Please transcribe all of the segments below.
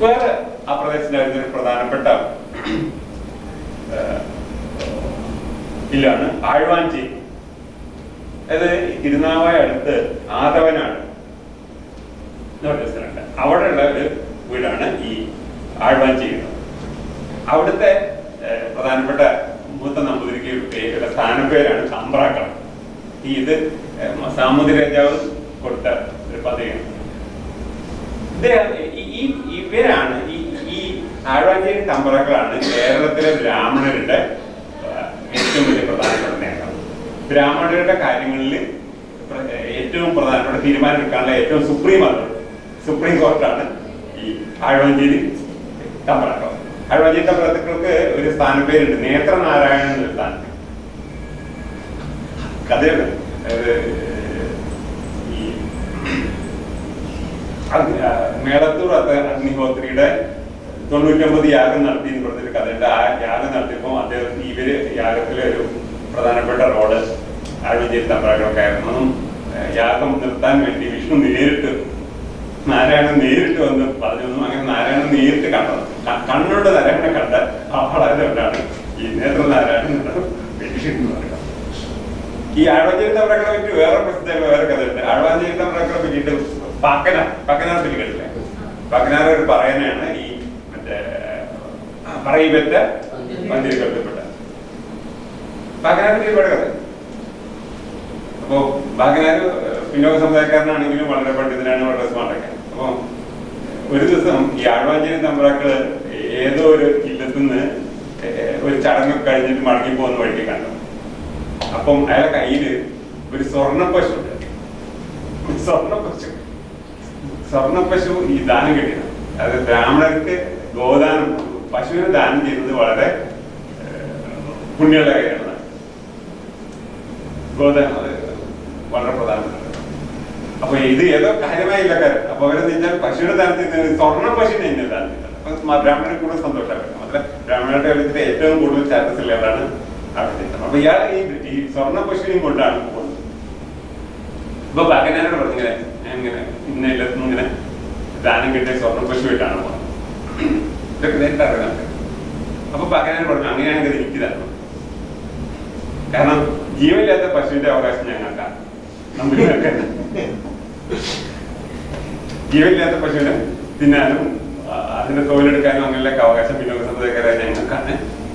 വേറെ ആ പ്രദേശത്തായിരുന്ന ഒരു പ്രധാനപ്പെട്ട ഇല്ലാണ് ആഴ്വാഞ്ചേരി. അത് തിരുനാവായ അടുത്ത് ആദവനാട് സ്ഥലമുണ്ട്. അവിടെയുള്ള ഒരു വീടാണ് ഈ ആഴ്വാഞ്ചേരി. അവിടുത്തെ പ്രധാനപ്പെട്ട മൂത്ത നമ്പൂതിരിക്ക് പേരുള്ള സ്ഥാനപ്പേരാണ് തമ്പ്രാക്കൾ. ഇത് സാമൂതിരി രാജാവ് കൊടുത്ത ഒരു പദവിയാണ്. ഇവരാണ് ഈ ആഴ്വാഞ്ചേരി തമ്പ്രാക്കളാണ് കേരളത്തിലെ ബ്രാഹ്മണരുടെ ഏറ്റവും വലിയ പ്രധാനപ്പെട്ട നേതാവ്. ബ്രാഹ്മണരുടെ കാര്യങ്ങളിൽ ഏറ്റവും പ്രധാനപ്പെട്ട തീരുമാനമെടുക്കാനുള്ള ഏറ്റവും സുപ്രീം കോർട്ടാണ് ഈ ആഴ്വാഞ്ചേരി തമ്പ്രാക്കൾ. ആഴ്വാഞ്ചേരി തമ്പ്രാക്കൾക്ക് ഒരു സ്ഥാനപ്പേരുണ്ട്, നേത്രനാരായണൻ എന്നൊരു സ്ഥാനപ്പേര്. കഥയുണ്ട്. ഈ മേളത്തൂർ അഗ്നിഹോത്രിയുടെ 99 യാഗം നടത്തി എന്ന് പറഞ്ഞൊരു കഥയുണ്ട്. ആ യാഗം നടത്തിയപ്പോൾ അദ്ദേഹം ഇവര് യാഗത്തിലെ ഒരു പ്രധാനപ്പെട്ട റോഡ് ആഴ്വാഞ്ചേരി തമ്പ്രാക്കളൊക്കെയായിരുന്നു. യാഗം നിർത്താൻ വേണ്ടി വിഷ്ണു നാരായണൻ നേരിട്ട് വന്ന് പറഞ്ഞു. അങ്ങനെ നാരായണൻ നേരിട്ട് കണ്ടത്, കണ്ണുകൊണ്ട് നാരായണനെ കണ്ട ആളായതുകൊണ്ടാണ് ഈ നേത്രനാരായണൻ എന്ന് പറയുന്നത്. ഈ ആഴ്വാഞ്ചേരി തമ്പ്രാക്കളെ പറ്റി വേറെ പ്രസിദ്ധമായ വേറെ കഥയുണ്ട്. ആഴ്വാഞ്ചേരി തമ്പ്രാക്കളെ പറ്റിയിട്ട് പക്കനാർ പറ്റി കേട്ടില്ലേ? പക്കനാർ ഒരു പറയാനാണ് ഈ മറ്റേ പറയിപ്പറ്റ മന്ദിരം കെട്ടപ്പെട്ട പക്കനാർ പറ്റി ഒരുപാട് കഥ. അപ്പോ ബാക്കിനാർ പിന്നോക്ക സമുദായക്കാരനാണെങ്കിലും വളരെ പണ്ഡിതനാണ്, വളരെ സ്മാർട്ടൊക്കെ. അപ്പൊ ഒരു ദിവസം ഈ ആഴ്വാഞ്ചേരി തമ്പ്രാക്കള് ഏതോ ഒരു ഇല്ലത്തുനിന്ന് ഒരു ചടങ്ങ് കഴിഞ്ഞിട്ട് മടങ്ങി പോകുന്ന വഴിക്ക് കണ്ടു. അപ്പം അയാളെ കയ്യില് ഒരു സ്വർണ്ണപ്പശു ഉണ്ട്. സ്വർണ്ണപ്പശു ഈ ദാനം കിട്ടിയത്. അത് ബ്രാഹ്മണർക്ക് ഗോദാനം, പശുവിനെ ദാനം ചെയ്യുന്നത് വളരെ പുണ്യമുള്ള കാര്യമാണ്. ഗോദാനം അത് വളരെ പ്രധാനപ്പെട്ട. അപ്പൊ ഇത് ഏതോ കാര്യമായ ഇല്ലക്കാരൻ. അപ്പൊ അവരെന്ന് വെച്ചാൽ പശുവിന്റെ ദാനത്തിൽ സ്വർണ്ണ പശുവിനെ തന്നെ ദാനം ചെയ്തത്. അപ്പൊ ബ്രാഹ്മണർക്ക് കൂടുതൽ സന്തോഷമായിരുന്നു. മാത്രമേ ബ്രാഹ്മണരുടെ കാര്യത്തിൽ ഏറ്റവും കൂടുതൽ സ്റ്റാറ്റസ് ഉള്ളവരാണ് അവിടെ ചെയ്തത്. അപ്പൊ ഇയാൾ ഈ സ്വർണ്ണ പശുവിനെയും കൊണ്ടാണ് പോകുന്നത്. ഇപ്പൊ ബാഗനാരോട് പറഞ്ഞിങ്ങനെ ഇങ്ങനെ ഇന്ന ഇല്ലത്തുനിന്ന് ഇങ്ങനെ ദാനം കിട്ടിയ സ്വർണ്ണ പശുവായിട്ടാണ് പോകുന്നത്. ഇതൊക്കെ നേരിട്ട് അറിയാം. അപ്പൊ ബാഗനാരോട് പറഞ്ഞു, അങ്ങനെയാണെങ്കിൽ അത് എനിക്ക് തരണം. കാരണം ജീവനില്ലാത്ത പശുവിന്റെ അവകാശം ഞങ്ങൾക്കാണ്. ജീവനില്ലാത്ത പശുവിനെ തിന്നാനും അതിന്റെ തോലെടുക്കാനും അങ്ങനെയൊക്കെ അവകാശം പിന്നോക്ക സമുദായക്കാരായ ഞങ്ങൾക്കാണ്.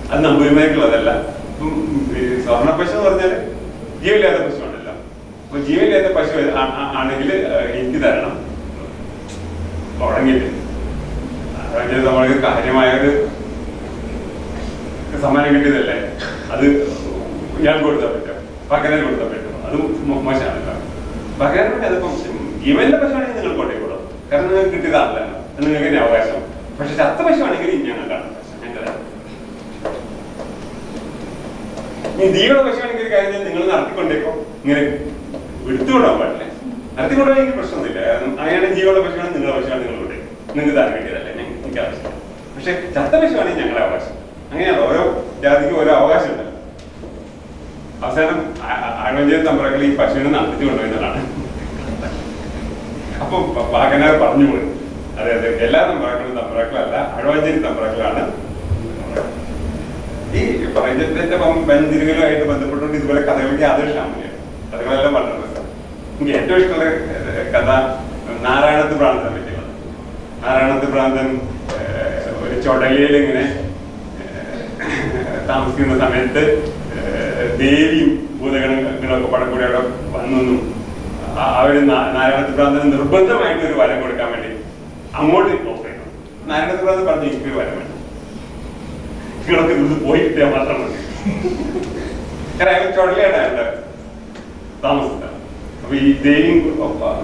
അത് നമ്പൂതിരിമാർക്കുള്ളതല്ല. സ്വർണ്ണ പശു എന്ന് പറഞ്ഞാൽ ജീവനില്ലാത്ത പശു ആണല്ലോ. അപ്പൊ ജീവനില്ലാത്ത പശു ആണെങ്കിൽ എനിക്ക് തരണം. തുടങ്ങിയിട്ട് നമ്മൾക്ക് കാര്യമായൊരു സമ്മാനം കിട്ടിയതല്ലേ, അത് ഞാൻ കൊടുത്താൽ പറ്റും, പകരം കൊടുത്താൽ പറ്റും. അത് മോശമാണല്ലോ. പകരം അതിപ്പം ജീവന്റെ പശുവാണെങ്കിൽ നിങ്ങൾ കൊണ്ടേക്കൂടും. കാരണം നിങ്ങൾക്ക് കിട്ടിയതാണല്ലോ, നിങ്ങൾക്ക് തന്നെ അവകാശം. പക്ഷെ ചത്ത പശുവാണെങ്കിൽ ഞങ്ങൾക്കാണ് ഈ ജീവയുടെ പശുവാണെങ്കിൽ ഒരു കാര്യം നിങ്ങൾ നടത്തിക്കൊണ്ടേക്കോ. ഇങ്ങനെ എടുത്തുകൊണ്ടാൻ പാടില്ലേ. നടത്തിക്കൊണ്ടാൽ എനിക്ക് പ്രശ്നമൊന്നുമില്ല. കാരണം അയാളുടെ ജീവയുടെ പശുവാണ് നിങ്ങളുടെ പശുവാണ്, നിങ്ങൾ കൊണ്ടേ നിങ്ങൾക്ക് താൻ കിട്ടിയതല്ലേ, എനിക്ക് ആവശ്യം. പക്ഷെ ചത്ത പശുവാണെങ്കിൽ ഞങ്ങളുടെ അവകാശം. അങ്ങനെയാണ് ഓരോ ജാതിക്കും ഓരോ അവകാശം ഉണ്ടല്ലോ. അവസാനം ആഴ്വാഞ്ചേരി തമ്പ്രാക്കൾ ഈ പശുവിനെ നടത്തിച്ചു കൊണ്ടുപോയെന്നതാണ്. അപ്പൊ പാകനാർ പറഞ്ഞു പോയി, അതായത് എല്ലാ തമ്പ്രാക്കളും തമ്പ്രാക്കളല്ല, ആഴ്വാഞ്ചേരി തമ്പ്രാക്കളാണ്. ഈ പറയുന്നതിന്റെ ബന്ധിരുകളുമായിട്ട് ബന്ധപ്പെട്ടുകൊണ്ട് ഇതുപോലെ കഥകൾക്ക് യാതൊരു ക്ഷാമില്ല. കഥകളെല്ലാം വളരെ രസം. എനിക്ക് ഏറ്റവും ഇഷ്ടമുള്ള കഥ നാരായണത്ത് ഭ്രാന്തനെ പറ്റിയാണ്. നാരായണത്ത് ഭ്രാന്തൻ ഒരു ചൊടലയിൽ ഇങ്ങനെ താമസിക്കുന്ന സമയത്ത് ദേവിയും ഭൂതഗണങ്ങളൊക്കെ പടം കൂടി അവിടെ വന്നെന്നും അവര് നാരായണത്ത് ഭ്രാന്തന് നിർബന്ധമായിട്ട് ഒരു വരം കൊടുക്കാൻ വേണ്ടി അങ്ങോട്ട് ഓഫർ ചെയ്തു. നാരായണത്ത് ഭ്രാന്തൻ പറഞ്ഞു, എനിക്കൊരു വരം വേണം, നിങ്ങളൊക്കെ ഇത് പോയി കിട്ടിയാൽ മാത്രം മതി. കാരണം അയാൾ ചൊടലയാണ് അയാളുടെ താമസത്തിലാണ്. അപ്പൊ ഈ ദേവിയും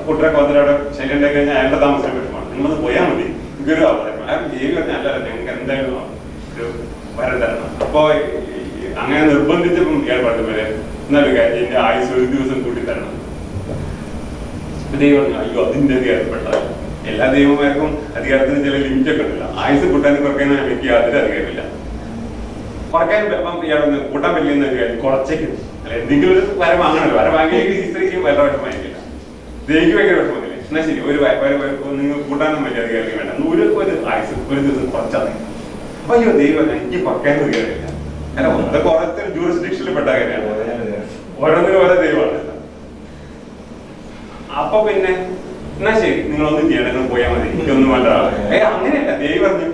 കുട്ടരൊക്കെ വന്നിട്ട് അവിടെ ശല്യം ഉണ്ടായി കഴിഞ്ഞാൽ അയാളുടെ താമസം പറ്റുമാണ്. നിങ്ങളൊന്ന് പോയാൽ മതി, എനിക്കൊരു അവസരം. അയാൾ ദേവി പറഞ്ഞാൽ അല്ല, ഞങ്ങൾക്ക് എന്തായാലും ഒരു വരം തരണം. അപ്പൊ അങ്ങനെ നിർബന്ധിച്ചപ്പം ഇയാൾ പറഞ്ഞ പോലെ എന്നൊരു കാര്യം, എന്റെ ആയുസ് ഒരു ദിവസം കൂട്ടി തരണം. ദൈവം പറഞ്ഞു, അയ്യോ അതിന്റെ അധികാരപ്പെട്ടത്. എല്ലാ ദൈവമാർക്കും അധികാരത്തിന് ചില ലിമിറ്റൊക്കെ ഉണ്ടല്ലോ. ആയുസ് കൂട്ടാനും കുറയ്ക്കാൻ എനിക്ക് യാതൊരു അധികാരമില്ല. കുറയ്ക്കാൻ ഇയാളൊന്ന് കൂട്ടാൻ പറ്റില്ലെന്ന് കാര്യം കുറച്ചേക്കും. അല്ല, എന്തെങ്കിലും ഒരു വരം വാങ്ങണല്ലോ. വരം വാങ്ങിയെങ്കിൽ ഈ സ്ത്രീക്ക് വളരെ വിഷമമായിരിക്കില്ല, ദേവിക്ക് ഭയങ്കര വിഷമമില്ലേ. എന്നാ ശരി, നിങ്ങൾ കൂട്ടാനും വലിയ അധികാരം വേണ്ട, ഒരു ആയുസ് ഒരു ദിവസം കുറച്ചാൽ അയ്യോ ദൈവം എനിക്ക് പക്കാന്ന് കയറിയില്ല. അല്ല, അതൊക്കെ ഓരോരുത്തർ ജൂറിസ്ഡിക്ഷനിൽ പെട്ട കാര്യമാണ്, ഓരോന്നിനും ഓരോ ദൈവമാണ്. അപ്പൊ പിന്നെ എന്നാ ശരി, നിങ്ങളൊന്നും ചെയ്യണം, നിങ്ങൾ പോയാൽ മതി, എനിക്കൊന്നും വേണ്ട. അങ്ങനെയല്ല, ദേവി പറഞ്ഞു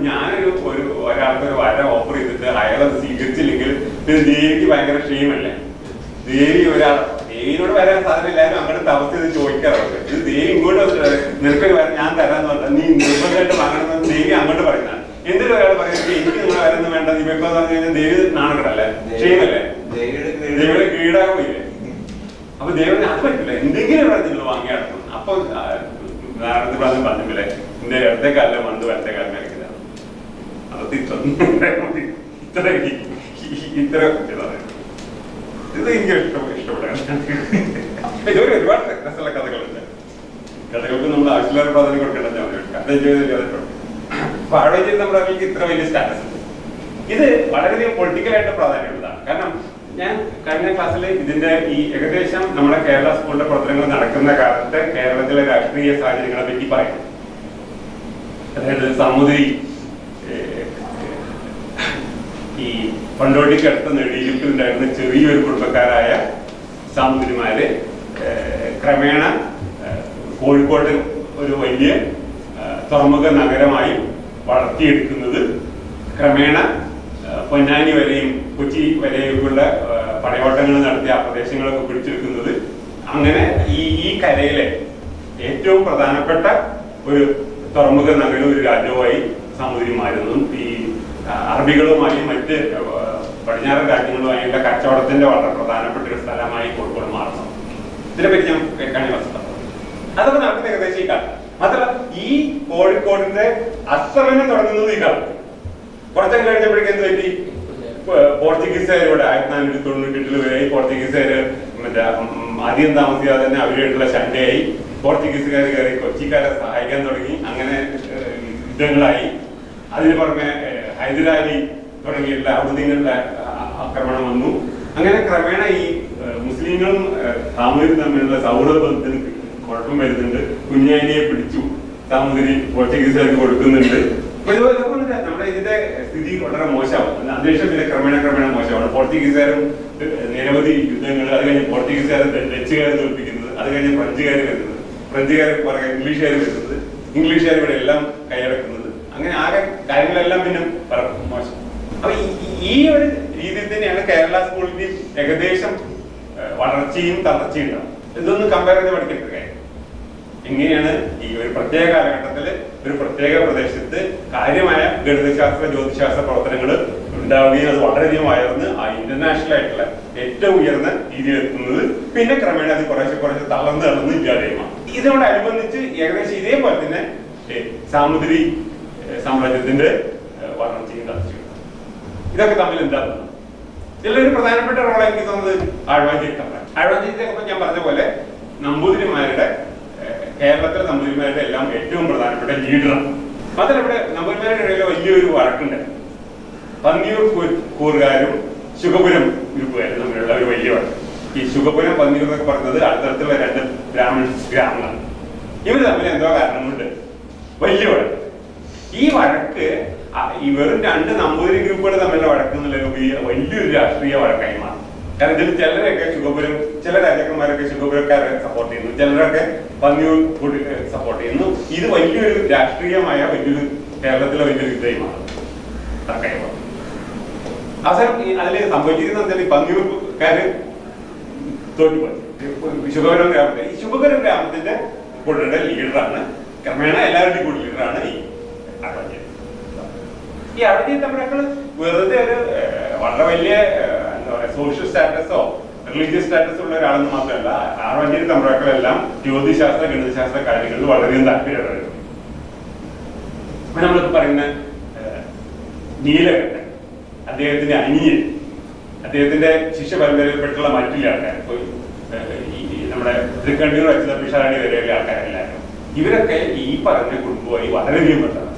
ഒരാൾക്ക് ഒരു വര ഓഫർ ചെയ്തിട്ട് അയാളത് സ്വീകരിച്ചില്ലെങ്കിൽ പിന്നെ ദേവിക്ക് ഭയങ്കര ക്ഷീമല്ലേ. ദേവിനോട് വരാൻ സാധനം എല്ലാവരും അങ്ങോട്ട് അവസ്ഥ ചെയ്ത് ചോദിക്കാറുണ്ട്. ഇത് ദേവി ഇങ്ങോട്ട് നിനക്കൊരു വരാൻ ഞാൻ തരാന്ന് പറഞ്ഞാൽ നീ നിർബന്ധമായിട്ട് വാങ്ങണമെന്ന് ദേവി അങ്ങോട്ട് പറയുന്നതാണ്. എന്തിനും ഒരാൾ പറയുന്നത് എനിക്ക് നിങ്ങൾ വരൊന്നും വേണ്ട, നീ വെക്കോ എന്ന് പറഞ്ഞു കഴിഞ്ഞാൽ ദേവി നാണക്കടല്ലേ, ക്ഷീമല്ലേ, ദേവിയുടെ കീഴാകില്ലേ. അപ്പൊ ദേവന് അത് പറ്റില്ല, എന്തെങ്കിലും ഇവിടെ നിങ്ങൾ വാങ്ങി നടക്കണം. അപ്പൊ നാരദ പ്രാന്തം പറഞ്ഞില്ലേ, എന്റെ ഇടത്തെ കാലിലെ മന്ത് വലത്തെ കാലിൽ ഇറക്കില്ല. അത് ഇത് എനിക്ക് ഇഷ്ടപ്പെടാൻ ഇതൊരു ഒരുപാട് രസമുള്ള കഥകളുണ്ട്. കഥകൾക്ക് നമ്മൾ ആവശ്യമുള്ള പ്രാധാന്യം കൊടുക്കേണ്ട കഥ ചെയ്തിട്ടുണ്ട്. അപ്പൊ ആഴോചിത നമ്മുടെ ഇത്ര വലിയ സ്റ്റാറ്റസ് ഉണ്ട്. ഇത് വളരെയധികം പൊളിറ്റിക്കലായിട്ട് പ്രാധാന്യമുള്ളതാണ്. കാരണം ഞാൻ കഴിഞ്ഞ ക്ലാസ്സിൽ ഇതിന്റെ ഈ ഏകദേശം നമ്മുടെ കേരള സ്കൂളിന്റെ പ്രവർത്തനങ്ങൾ നടക്കുന്ന കാലത്ത് കേരളത്തിലെ രാഷ്ട്രീയ സാഹചര്യങ്ങളെ പറ്റി പറയും. അതായത് സാമൂതിരി ഈ പണ്ടോട്ടിക്ക് അടുത്ത നെടിയിലുണ്ടായിരുന്ന ചെറിയൊരു കുടുംബക്കാരായ സാമൂതിരിമാര് ക്രമേണ കോഴിക്കോട് ഒരു വലിയ തുറമുഖ നഗരമായി വളർത്തിയെടുക്കുന്നത്, ക്രമേണ പൊന്നാനി വരെയും കൊച്ചി വരെയുമുള്ള പടയോട്ടങ്ങൾ നടത്തി ആ പ്രദേശങ്ങളൊക്കെ പിടിച്ചെടുക്കുന്നത്, അങ്ങനെ ഈ കരയിലെ ഏറ്റവും പ്രധാനപ്പെട്ട ഒരു തുറമുഖ നഗരം ഒരു രാജ്യവുമായി സാമൂതിരി മാറുന്നു. ഈ അറബികളുമായും മറ്റ് പടിഞ്ഞാറൻ രാജ്യങ്ങളുമായുള്ള കച്ചവടത്തിന്റെ വളരെ പ്രധാനപ്പെട്ട ഒരു സ്ഥലമായി കോഴിക്കോട് മാറുന്നു. ഇതിനെപ്പറ്റി ഞാൻ കഴിഞ്ഞ വസ്തുത അതൊക്കെ നടക്കുന്ന ഏകദേശം ഈ കാലം. മാത്രമല്ല ഈ കോഴിക്കോടിന്റെ അസ്തമനം തുടങ്ങുന്നത് ഈ കാലത്ത്. കുറച്ചൊക്കെ കഴിഞ്ഞപ്പോഴേക്കും എന്ത് പറ്റി, പോർച്ചുഗീസുകാരോട് 1498 വരെ പോർച്ചുഗീസുകാര് അധികം താമസിയാതെ തന്നെ അവരുമായിട്ടുള്ള ശണ്ടയായി. പോർച്ചുഗീസുകാർ കയറി കൊച്ചിക്കാരെ സഹായിക്കാൻ തുടങ്ങി. അങ്ങനെ യുദ്ധങ്ങളായി. അതിന് പുറമെ ഹൈദരാലി തുടങ്ങിയുള്ള ഔദ്യോഗികളുടെ ആക്രമണം വന്നു. അങ്ങനെ ക്രമേണ ഈ മുസ്ലിങ്ങളും സാമൂതിരി തമ്മിലുള്ള സൗഹൃദ ബന്ധത്തിന് കുഴപ്പം വരുന്നുണ്ട്. കുഞ്ഞാനിയെ പിടിച്ചു സാമൂതിരി പോർച്ചുഗീസുകാർക്ക് കൊടുക്കുന്നുണ്ട്. നമ്മുടെ ഇതിന്റെ സ്ഥിതി വളരെ മോശമാവും. അന്തരീക്ഷം പിന്നെ ക്രമേണ മോശമാണ്. പോർച്ചുഗീസുകാരും നിരവധി യുദ്ധങ്ങൾ, അത് കഴിഞ്ഞ് പോർച്ചുഗീസുകാരെ ഡച്ചുകാരെ തോൽപ്പിക്കുന്നത്, അത് കഴിഞ്ഞ് ഫ്രഞ്ചുകാർ വരുന്നത്, ഫ്രഞ്ചുകാർ പുറകെ ഇംഗ്ലീഷുകാർ വരുന്നത്, ഇംഗ്ലീഷുകാർ ഇവിടെ എല്ലാം കൈയടക്കുന്നത്, അങ്ങനെ ആകെ കാര്യങ്ങളെല്ലാം പിന്നെ മോശം. അപ്പൊ ഈ ഒരു രീതിയിൽ തന്നെയാണ് കേരള സ്കൂളിന്റെ ഏകദേശം വളർച്ചയും തളർച്ചയും ഉണ്ടാവും. ഇതൊന്നും കമ്പയർ ചെയ്ത് പഠിക്കേണ്ട കാര്യം. എങ്ങനെയാണ് ഈ ഒരു പ്രത്യേക കാലഘട്ടത്തിൽ ഒരു പ്രത്യേക പ്രദേശത്ത് കാര്യമായ ഗണിതശാസ്ത്ര ജ്യോതിശാസ്ത്ര പ്രവർത്തനങ്ങൾ ഉണ്ടാവുകയും അത് വളരെയധികം ഉയർന്ന് ആ ഇന്റർനാഷണൽ ആയിട്ടുള്ള ഏറ്റവും ഉയർന്ന രീതിയിൽ എത്തുന്നത്, പിന്നെ ക്രമേണ അത് കുറച്ച് തളർന്ന് ഇല്ലാതെയുമാണ്. ഇതിനോടനുബന്ധിച്ച് ഏകദേശം ഇതേപോലെ തന്നെ സാമൂതിരി സാമ്രാജ്യത്തിന്റെ വളർച്ചയും തളർച്ചയും. ഇതൊക്കെ തമ്മിൽ എന്താകുന്നു? ഇതിലൊരു പ്രധാനപ്പെട്ട റോൾ എനിക്ക് തോന്നുന്നത് ആഴ്വാഞ്ചേരിയൊക്കെ ഞാൻ പറഞ്ഞ പോലെ നമ്പൂതിരിമാരുടെ കേരളത്തിലെ നമ്പൂതിരിമാരുടെ എല്ലാം ഏറ്റവും പ്രധാനപ്പെട്ട ലീഡറാണ്. മാത്രമല്ല ഇവിടെ നമ്പൂതിരിമാരുടെ ഇടയിൽ വലിയൊരു വഴക്കുണ്ട്. പന്നിയൂർ കൂറുകാരും ശുഗപുരം ഗ്രൂപ്പുകാരും തമ്മിലുള്ള ഒരു വലിയ വഴക്ക്. ഈ ശുഗപുരം പന്നിയൂർ എന്നൊക്കെ പറയുന്നത് അടുത്തടുത്തുള്ള രണ്ട് ബ്രാഹ്മണ ഗ്രാമങ്ങളാണ്. ഇവർ തമ്മിൽ എന്തോ കാരണമുണ്ട് വലിയ വഴക്ക്. ഈ വഴക്ക് ഈ വെറും രണ്ട് നമ്പൂതിരി ഗ്രൂപ്പുകൾ തമ്മിലുള്ള വഴക്ക് എന്നുള്ള വലിയൊരു രാഷ്ട്രീയ വഴക്കായി മാറും. കാരണം ഇതിൽ ചിലരൊക്കെ ശുഗപുരം, ചില രാജാക്കന്മാരൊക്കെ ശുഗപുരക്കാരെ സപ്പോർട്ട് ചെയ്യുന്നു, ചിലരൊക്കെ പന്നിയൂർ സപ്പോർട്ട് ചെയ്യുന്നു. ഇത് വലിയൊരു രാഷ്ട്രീയമായ കേരളത്തിലെ വലിയൊരു യുദ്ധമായി മാറും. അവസാനം അതിൽ സംഭവിച്ചിരുന്ന പന്നിയൂർക്കാര് തോറ്റുപോയി. ശുഗപുരം ഗ്രാമത്തെ ഈ ശുഗപുരം ഗ്രാമത്തിന്റെ കൂടുതൽ ലീഡറാണ്, ക്രമേണ എല്ലാവരുടെയും കൂടുതൽ ലീഡറാണ് ഈ ആഴ്വാഞ്ചേരി. ഈ ആഴ്വാഞ്ചേരി തമ്മിലൊക്കെ വെറുതെ ഒരു വളരെ വലിയ എന്താ പറയുക സോഷ്യൽ സ്റ്റാറ്റസോ റിലീജിയസ് സ്റ്റാറ്റസ് ഉള്ള ഒരാളെന്ന് മാത്രമല്ല, ആഴ്വാഞ്ചേരി തമ്മിലൊക്കെല്ലാം ജ്യോതിശാസ്ത്ര ഗണിതശാസ്ത്ര കാര്യങ്ങളിൽ വളരെയധികം താല്പര്യമുള്ളവരാണ്. അപ്പൊ നമ്മളിപ്പോ പറയുന്ന നീലകണ്ഠൻ, അദ്ദേഹത്തിന്റെ അനിയൻ, അദ്ദേഹത്തിന്റെ ശിഷ്യ പരമ്പരയിൽപ്പെട്ടുള്ള മറ്റുള്ള ആൾക്കാർ, ഇപ്പൊ നമ്മുടെ തൃക്കണ്ണൂർ അച്യുത പിഷാരടി വരെയുള്ള ആൾക്കാരെല്ലാവരും ഇവരൊക്കെ ഈ പറഞ്ഞ കുടുംബമായി വളരെയധികം ബന്ധമാണ്.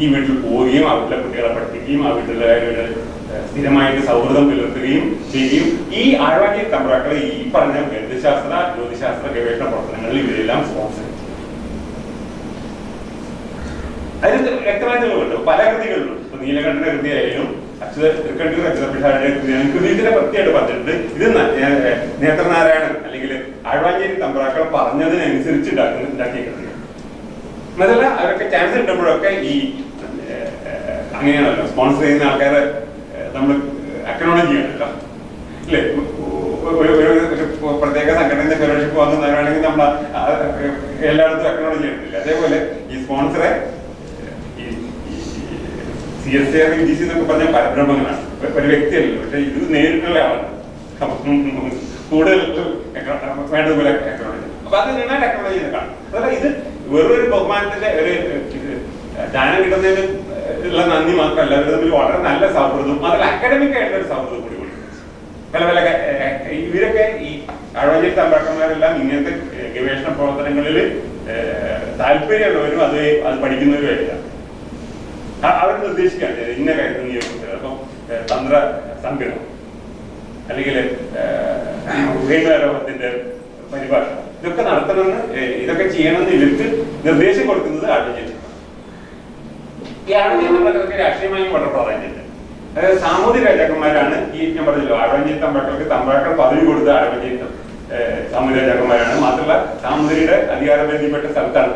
ഈ വീട്ടിൽ പോവുകയും ആ വീട്ടിലെ കുട്ടികളെ പഠിപ്പിക്കുകയും ആ വീട്ടിലെ സ്ഥിരമായിട്ട് സൗഹൃദം പുലർത്തുകയും ചെയ്യുകയും ഈ ആഴ്വാഞ്ചേരി തമ്പ്രാക്കളെ ഈ പറഞ്ഞ ഗണിതശാസ്ത്ര ജ്യോതിശാസ്ത്ര ഗവേഷണ പ്രവർത്തനങ്ങളിൽ ഇവരെല്ലാം സ്പോൺസർ ചെയ്യും. അതിന് വ്യക്തമായ തെളിവുണ്ട്. പല കൃതികളിലും ഇപ്പൊ നീലകണ്ഠന്റെ കൃതിയായാലും തൃക്കണ്ടൂർ അച്യുതപിഷാരടിയുടെ കൃതിയായാലും കൃതിയുടെ പ്രത്യേകമായിട്ട് പറഞ്ഞിട്ടുണ്ട്. ഇത് നേത്രനാരായണൻ അല്ലെങ്കിൽ ആഴ്വാഞ്ചേരി തമ്പ്രാക്കൾ പറഞ്ഞതിനനുസരിച്ച് ഉണ്ടാക്കിയ കൃതിയാണ്. അതല്ല, അവരൊക്കെ ചാൻസ് കിട്ടുമ്പോഴൊക്കെ ഈ അങ്ങനെയാണല്ലോ സ്പോൺസർ ചെയ്യുന്ന ആൾക്കാരെ നമ്മൾ അക്നോളജ് ചെയ്യണല്ലോ അല്ലേ. ഒരു പ്രത്യേക സംഘടനയുടെ ഫെലോഷിപ്പ് വാങ്ങുന്നവരാണെങ്കിൽ നമ്മൾ എല്ലായിടത്തും അക്നോളജ് ചെയ്യണമെന്നില്ല. അതേപോലെ ഈ സ്പോൺസറെ CSA GC എന്നൊക്കെ പറഞ്ഞാൽ പരബ്രഹ്മങ്ങളാണ്, ഒരു വ്യക്തിയല്ലല്ലോ. പക്ഷെ ഇത് നേരിട്ടുള്ള ആളാണ്. കൂടുതൽ വേണ്ടതുപോലെ അക്നോളജ്. അപ്പൊ അത് നിങ്ങൾ ടെക്നോളജി കാണും. അതല്ല, ഇത് വെറൊരു ബഹുമാനത്തിന്റെ ഒരു ദാനം കിട്ടുന്നതിന് ഉള്ള നന്ദി മാത്രമല്ല, അവർ തമ്മിൽ വളരെ നല്ല സൗഹൃദം, അതിൽ അക്കാഡമിക് ആയിട്ടുള്ള ഒരു സൗഹൃദം കൂടി പല പല ഇവരൊക്കെ ഈ ആഴ്വാഞ്ചേരി തമ്പ്രാക്കന്മാരെല്ലാം ഇങ്ങനത്തെ ഗവേഷണ പ്രവർത്തനങ്ങളിൽ താല്പര്യമുള്ളവരും അത് പഠിക്കുന്നവരുമായില്ല. അവർ നിർദ്ദേശിക്കുകയാണ് ഇന്ന കാര്യത്തിൽ നിയോഗിക്കുന്നത്. അപ്പം തന്ത്ര സംഗ്രഹം അല്ലെങ്കിൽ വേദാരോഹത്തിന്റെ പരിഭാഷ ഇതൊക്കെ നടത്തണമെന്ന്, ഇതൊക്കെ ചെയ്യണമെന്ന് ഇവർക്ക് നിർദ്ദേശം കൊടുക്കുന്നത് ആഴ്വാഞ്ചേരി. ഈ ആഴ്വാഞ്ചേരി തമ്പ്രാക്കൾക്ക് രാഷ്ട്രീയമായും വളരെ പ്രാധാന്യമുണ്ട്. അതായത് സാമൂതിരി രാജാക്കന്മാരാണ് ഈ ഞാൻ പറഞ്ഞല്ലോ ആഴ്വാഞ്ചേരി തമ്പ്രാക്കൾക്ക് തമ്പ്രാക്കൾ പദവി കൊടുത്ത ആഴ്വാഞ്ചേരി സാമൂതിരി രാജാക്കന്മാരാണ്. മാത്രമല്ല സാമൂതിരിയുടെ അധികാരപരിധിപ്പെട്ട സ്ഥലത്താണ്.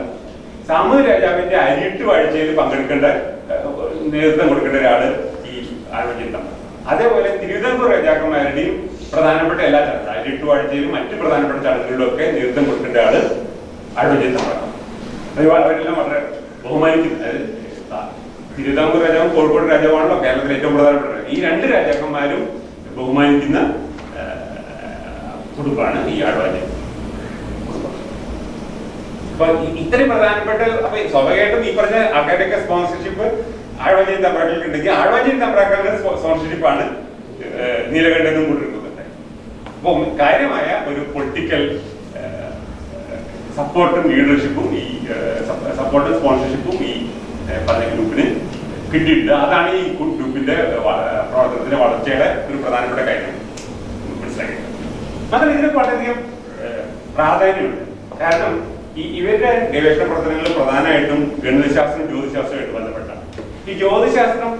സാമൂതിരി രാജാവിന്റെ അരിട്ട് വാഴ്ചയിൽ പങ്കെടുക്കേണ്ട നേതൃത്വം കൊടുക്കേണ്ട ഒരാള് ഈ ആഴ്വാഞ്ചേരി തമ്പ്രാക്കൾ. അതേപോലെ തിരുവിതാംകൂർ രാജാക്കന്മാരുടെയും പ്രധാനപ്പെട്ട എല്ലാ ചടങ്ങുകളും അരിട്ട് വാഴ്ചയിലും മറ്റു പ്രധാനപ്പെട്ട ചടങ്ങുകളിലും ഒക്കെ നേതൃത്വം കൊടുക്കേണ്ട ആള് ആഴ്വാഞ്ചേരി തമ്പ്രാക്കൾ. അവരെല്ലാം വളരെ ബഹുമാനിക്കുന്നു. തിരുവിതാംകൂർ രാജാവും കോഴിക്കോട് രാജാവാണല്ലോ കേരളത്തിലെ ഏറ്റവും പ്രധാനപ്പെട്ട. ഈ രണ്ട് രാജാക്കന്മാരും ബഹുമാനിക്കുന്ന കുടുംബമാണ് ഈ ആഴ്വാഞ്ചേരി. അപ്പൊ ഇത്രയും പ്രധാനപ്പെട്ട അപ്പൊ സ്വാഭാവികമായിട്ടും ഈ പറഞ്ഞ ആൾക്കാരുടെയൊക്കെ സ്പോൺസർഷിപ്പ് ആഴ്വാഞ്ചേരി തമ്പ്രാക്കൾക്ക് ഉണ്ടെങ്കിൽ ആഴ്വാഞ്ചേരി തമ്പ്രാക്കളുടെ സ്പോൺസർഷിപ്പാണ് നീലകണ്ഠനും കൊണ്ടിരിക്കുന്നത്. അപ്പൊ കാര്യമായ ഒരു പൊളിറ്റിക്കൽ സപ്പോർട്ടും ലീഡർഷിപ്പും ഈ സപ്പോർട്ടും സ്പോൺസർഷിപ്പും ഈ പറഞ്ഞ ഗ്രൂപ്പിന് കിട്ടിയിട്ടുണ്ട്. അതാണ് ഈ ഗ്രൂപ്പിന്റെ പ്രവർത്തനത്തിന്റെ വളർച്ചയുടെ ഒരു പ്രധാനപ്പെട്ട കാര്യം മനസ്സിലാക്കിയത്. മാത്രമല്ല ഇതിനൊക്കെ വളരെയധികം പ്രാധാന്യമുണ്ട്. കാരണം ഇവരുടെ ഗവേഷണ പ്രവർത്തനങ്ങൾ പ്രധാനമായിട്ടും ഗണിതശാസ്ത്രം ജ്യോതിശാസ്ത്രമായിട്ട് ബന്ധപ്പെട്ടാണ്. ഈ ജ്യോതിശാസ്ത്രം